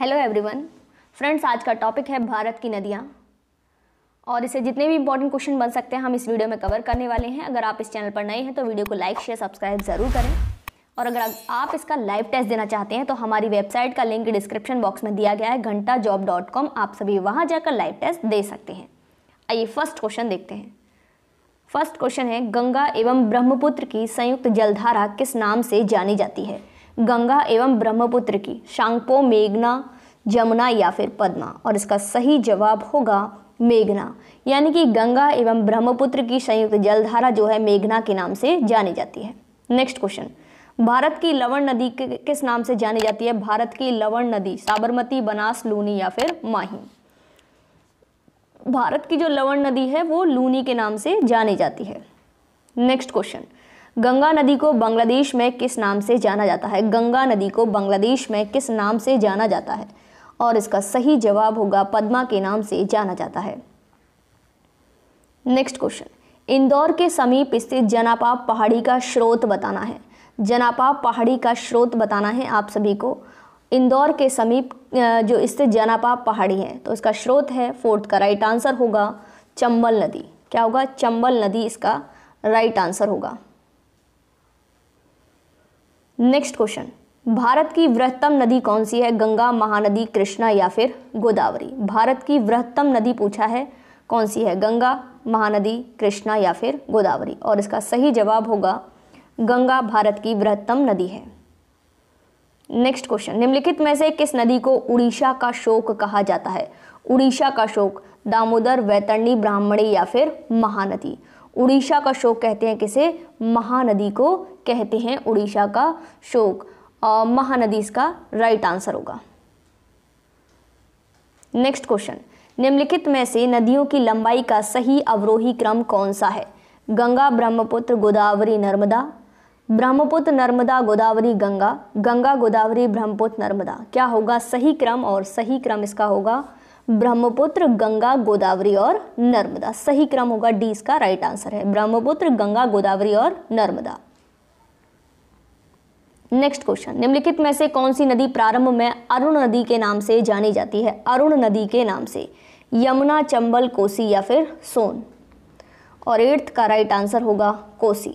Hello everyone friends, आज का topic है भारत की नदियाँ और इसे जितने भी इंपॉर्टेंट क्वेश्चन बन सकते हैं हम इस वीडियो में कवर करने वाले हैं। अगर आप इस चैनल पर नए हैं तो वीडियो को लाइक शेयर सब्सक्राइब ज़रूर करें और अगर आप इसका लाइव टेस्ट देना चाहते हैं तो हमारी वेबसाइट का लिंक डिस्क्रिप्शन बॉक्स में दिया गया है घंटाजॉब.com। आप सभी वहाँ जाकर लाइव टेस्ट दे सकते हैं। आइए फर्स्ट क्वेश्चन देखते हैं। फर्स्ट क्वेश्चन है, गंगा एवं ब्रह्मपुत्र की संयुक्त जलधारा किस नाम से जानी जाती है? गंगा एवं ब्रह्मपुत्र की शांगपो, मेघना, जमुना या फिर पद्मा। और इसका सही जवाब होगा मेघना, यानी कि गंगा एवं ब्रह्मपुत्र की संयुक्त जलधारा जो है मेघना के नाम से जानी जाती है। नेक्स्ट क्वेश्चन, भारत की लवण नदी किस नाम से जानी जाती है? भारत की लवण नदी साबरमती, बनास, लूनी या फिर माही। भारत की जो लवण नदी है वो लूनी के नाम से जानी जाती है। नेक्स्ट क्वेश्चन, गंगा नदी को बांग्लादेश में किस नाम से जाना जाता है? गंगा नदी को बांग्लादेश में किस नाम से जाना जाता है? और इसका सही जवाब होगा पद्मा के नाम से जाना जाता है। नेक्स्ट क्वेश्चन, इंदौर के समीप स्थित जनापाप पहाड़ी का स्रोत बताना है। जनापाप पहाड़ी का स्रोत बताना है आप सभी को। इंदौर के समीप जो स्थित जनापाप पहाड़ी है तो इसका स्रोत है, फोर्थ का राइट आंसर होगा चंबल नदी। क्या होगा? चंबल नदी इसका राइट आंसर होगा। नेक्स्ट क्वेश्चन, भारत की वृहत्तम नदी कौन सी है? गंगा, महानदी, कृष्णा या फिर गोदावरी। भारत की वृहत्तम नदी पूछा है, कौन सी है? गंगा, महानदी, कृष्णा या फिर गोदावरी। और इसका सही जवाब होगा गंगा भारत की वृहत्तम नदी है। नेक्स्ट क्वेश्चन, निम्नलिखित में से किस नदी को उड़ीसा का शोक कहा जाता है? उड़ीसा का शोक दामोदर, वैतरणी, ब्राह्मणी या फिर महानदी। उड़ीसा का शोक कहते हैं किसे? महानदी को कहते हैं उड़ीसा का शोक। और महानदी इसका राइट आंसर होगा। नेक्स्ट क्वेश्चन, निम्नलिखित में से नदियों की लंबाई का सही अवरोही क्रम कौन सा है? गंगा, ब्रह्मपुत्र, गोदावरी, नर्मदा। ब्रह्मपुत्र, नर्मदा, गोदावरी, गंगा। गंगा, गोदावरी, ब्रह्मपुत्र, नर्मदा। क्या होगा सही क्रम? और सही क्रम इसका होगा ब्रह्मपुत्र, गंगा, गोदावरी और नर्मदा। सही क्रम होगा डी, इसका राइट आंसर है ब्रह्मपुत्र, गंगा, गोदावरी और नर्मदा। नेक्स्ट क्वेश्चन, निम्नलिखित में से कौन सी नदी प्रारंभ में अरुण नदी के नाम से जानी जाती है? अरुण नदी के नाम से। यमुना, चंबल, कोसी या फिर सोन। और 8th का राइट आंसर होगा कोसी।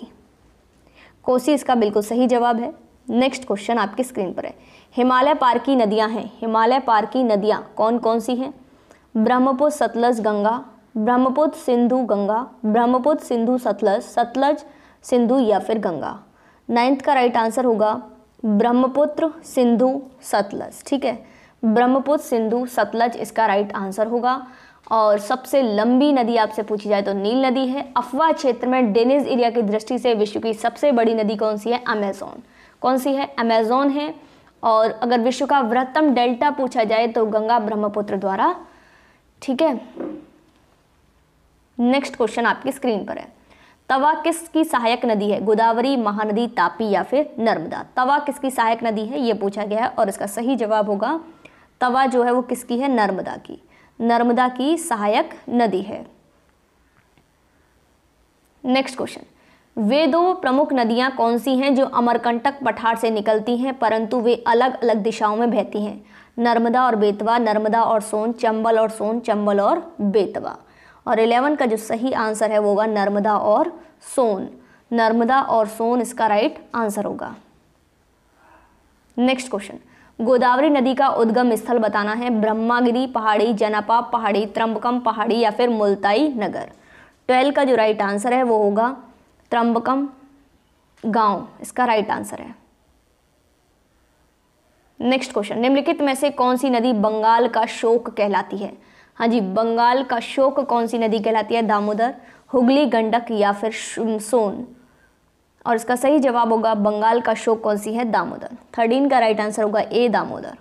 कोसी इसका बिल्कुल सही जवाब है। नेक्स्ट क्वेश्चन आपकी स्क्रीन पर है, हिमालय पार की नदियां हैं। हिमालय पार की नदियां कौन कौन सी हैं? ब्रह्मपुत्र, सतलज, गंगा। ब्रह्मपुत्र, सिंधु, गंगा। ब्रह्मपुत्र, सिंधु, सतलज। सतलज, सिंधु या फिर गंगा। 9th का राइट आंसर होगा ब्रह्मपुत्र, सिंधु, सतलज। ठीक है, ब्रह्मपुत्र, सिंधु, सतलज इसका राइट आंसर होगा। और सबसे लंबी नदी आपसे पूछी जाए तो नील नदी है। अफवाह क्षेत्र में ड्रेनेज एरिया की दृष्टि से विश्व की सबसे बड़ी नदी कौन सी है? अमेज़न। कौन सी है? अमेज़न है। और अगर विश्व का वृहत्तम डेल्टा पूछा जाए तो गंगा ब्रह्मपुत्र द्वारा। ठीक है, नेक्स्ट क्वेश्चन आपकी स्क्रीन पर है, तवा किसकी सहायक नदी है? गोदावरी, महानदी, तापी या फिर नर्मदा। तवा किसकी सहायक नदी है ये पूछा गया है और इसका सही जवाब होगा तवा जो है वो किसकी है? नर्मदा की। नर्मदा की सहायक नदी है। नेक्स्ट क्वेश्चन, वे दो प्रमुख नदियां कौन सी हैं जो अमरकंटक पठार से निकलती हैं परंतु वे अलग अलग दिशाओं में बहती हैं? नर्मदा और बेतवा, नर्मदा और सोन, चंबल और सोन, चंबल और बेतवा। और 11 का जो सही आंसर है वो होगा नर्मदा और सोन। नर्मदा और सोन इसका राइट आंसर होगा। नेक्स्ट क्वेश्चन, गोदावरी नदी का उद्गम स्थल बताना है। ब्रह्मागिरी पहाड़ी, जनापाप पहाड़ी, त्रंबकम पहाड़ी या फिर मुल्ताई नगर। 12 का जो राइट आंसर है वो होगा त्रंबकम गांव इसका राइट आंसर है। नेक्स्ट क्वेश्चन, निम्नलिखित में से कौन सी नदी बंगाल का शोक कहलाती है? हाँ जी, बंगाल का शोक कौन सी नदी कहलाती है? दामोदर, हुगली, गंडक या फिर सोन। और इसका सही जवाब होगा बंगाल का शोक कौन सी है? दामोदर। 13 का राइट आंसर होगा ए, दामोदर।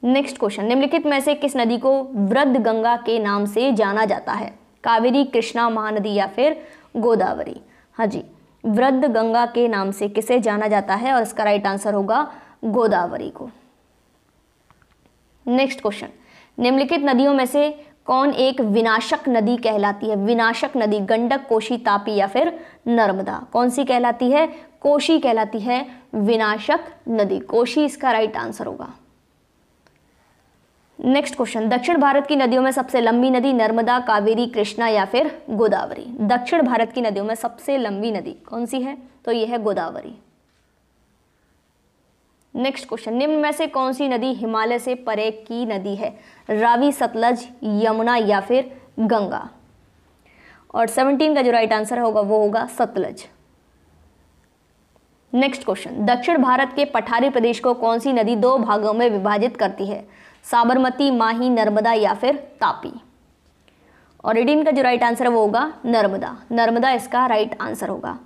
नेक्स्ट क्वेश्चन, निम्नलिखित में से किस नदी को वृद्ध गंगा के नाम से जाना जाता है? कावेरी, कृष्णा, महानदी या फिर गोदावरी। हाँ जी, वृद्ध गंगा के नाम से किसे जाना जाता है? और इसका राइट आंसर होगा गोदावरी को। नेक्स्ट क्वेश्चन, निम्नलिखित नदियों में से कौन एक विनाशक नदी कहलाती है? विनाशक नदी गंडक, कोशी, तापी या फिर नर्मदा। कौन सी कहलाती है? कोशी कहलाती है विनाशक नदी। कोशी इसका राइट आंसर होगा। नेक्स्ट क्वेश्चन, दक्षिण भारत की नदियों में सबसे लंबी नदी नर्मदा, कावेरी, कृष्णा या फिर गोदावरी। दक्षिण भारत की नदियों में सबसे लंबी नदी कौन सी है, तो यह है गोदावरी। नेक्स्ट क्वेश्चन, निम्न में से कौन सी नदी हिमालय से परे की नदी है। रावी, सतलज, यमुना या फिर गंगा। और 17 का जो राइट आंसर होगा वो होगा सतलज। नेक्स्ट क्वेश्चन, दक्षिण भारत के पठारी प्रदेश को कौन सी नदी 2 भागों में विभाजित करती है। साबरमती, माही, नर्मदा या फिर तापी। और 18 का जो राइट आंसर है वो होगा नर्मदा। नर्मदा इसका राइट आंसर होगा।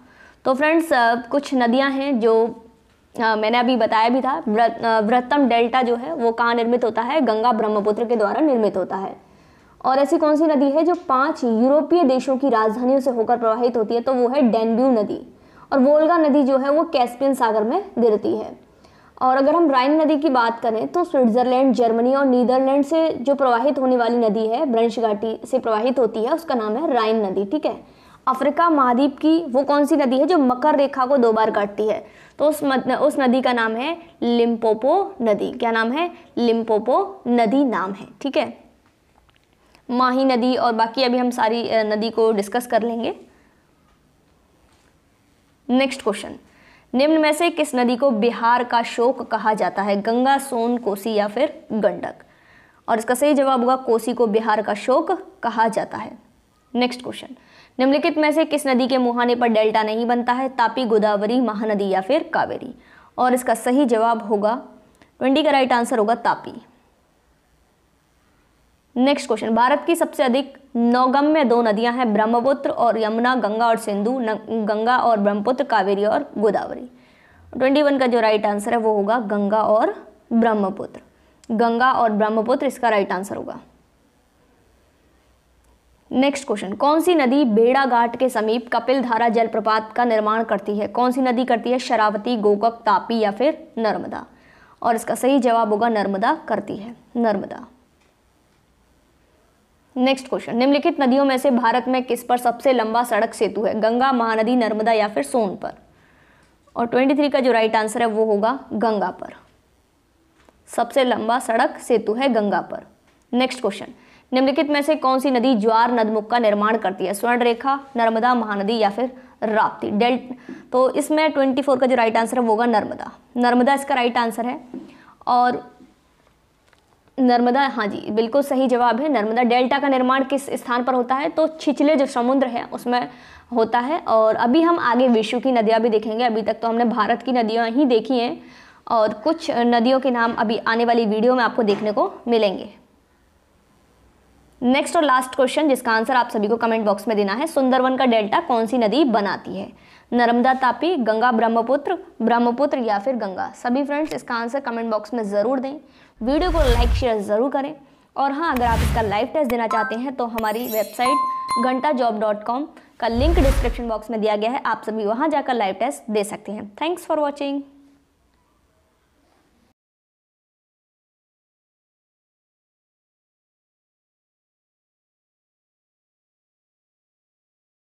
तो फ्रेंड्स, कुछ नदियां हैं जो मैंने अभी बताया भी था। वृहत्तम डेल्टा जो है वो कहाँ निर्मित होता है, गंगा ब्रह्मपुत्र के द्वारा निर्मित होता है। और ऐसी कौन सी नदी है जो 5 यूरोपीय देशों की राजधानियों से होकर प्रवाहित होती है, तो वो है डैन्यूब नदी। और वोल्गा नदी जो है वो कैस्पियन सागर में गिरती है। और अगर हम राइन नदी की बात करें तो स्विट्जरलैंड, जर्मनी और नीदरलैंड से जो प्रवाहित होने वाली नदी है, ब्रेंच घाटी से प्रवाहित होती है, उसका नाम है राइन नदी। ठीक है। अफ्रीका महाद्वीप की वो कौन सी नदी है जो मकर रेखा को 2 बार काटती है, तो उस नदी का नाम है लिम्पोपो नदी। क्या नाम है, लिम्पोपो नदी नाम है। ठीक है। माही नदी और बाकी अभी हम सारी नदी को डिस्कस कर लेंगे। नेक्स्ट क्वेश्चन, निम्न में से किस नदी को बिहार का शोक कहा जाता है। गंगा, सोन, कोसी या फिर गंडक। और इसका सही जवाब होगा कोसी को बिहार का शोक कहा जाता है। नेक्स्ट क्वेश्चन, निम्नलिखित में से किस नदी के मुहाने पर डेल्टा नहीं बनता है। तापी, गोदावरी, महानदी या फिर कावेरी। और इसका सही जवाब होगा 20 का राइट आंसर होगा तापी। नेक्स्ट क्वेश्चन, भारत की सबसे अधिक नौगम्य 2 नदियां हैं, ब्रह्मपुत्र और यमुना, गंगा और सिंधु, गंगा और ब्रह्मपुत्र, कावेरी और गोदावरी। 21 का जो राइट आंसर है वो होगा गंगा और ब्रह्मपुत्र। गंगा और ब्रह्मपुत्र इसका राइट आंसर होगा। नेक्स्ट क्वेश्चन, कौन सी नदी बेड़ा घाट के समीप कपिलधारा जलप्रपात का निर्माण करती है। कौन सी नदी करती है, शरावती, गोकक, तापी या फिर नर्मदा। और इसका सही जवाब होगा नर्मदा करती है, नर्मदा। नेक्स्ट क्वेश्चन, निम्नलिखित नदियों में से भारत में किस पर सबसे लंबा सड़क सेतु है। गंगा, महानदी, नर्मदा या फिर सोन पर। और 23 का जो राइट आंसर है वो होगा गंगा पर। सबसे लंबा सड़क सेतु है गंगा पर। नेक्स्ट क्वेश्चन, निम्नलिखित में से कौन सी नदी ज्वार नदमुख का निर्माण करती है। स्वर्ण रेखा, नर्मदा, महानदी या फिर राप्ती। तो इसमें 24 का जो राइट आंसर है वो होगा नर्मदा। नर्मदा इसका राइट आंसर है। और नर्मदा, हाँ जी बिल्कुल सही जवाब है। नर्मदा डेल्टा का निर्माण किस स्थान पर होता है, तो छिछले जो समुद्र है उसमें होता है। और अभी हम आगे विश्व की नदियाँ भी देखेंगे। अभी तक तो हमने भारत की नदियाँ ही देखी हैं और कुछ नदियों के नाम अभी आने वाली वीडियो में आपको देखने को मिलेंगे। नेक्स्ट और लास्ट क्वेश्चन जिसका आंसर आप सभी को कमेंट बॉक्स में देना है, सुंदरवन का डेल्टा कौन सी नदी बनाती है। नर्मदा, तापी, गंगा, ब्रह्मपुत्र या फिर गंगा। सभी फ्रेंड्स इसका आंसर कमेंट बॉक्स में ज़रूर दें। वीडियो को लाइक शेयर ज़रूर करें। और हाँ, अगर आप इसका लाइव टेस्ट देना चाहते हैं तो हमारी वेबसाइट घंटाजॉब.com का लिंक डिस्क्रिप्शन बॉक्स में दिया गया है। आप सभी वहाँ जाकर लाइव टेस्ट दे सकते हैं। Thanks for watching.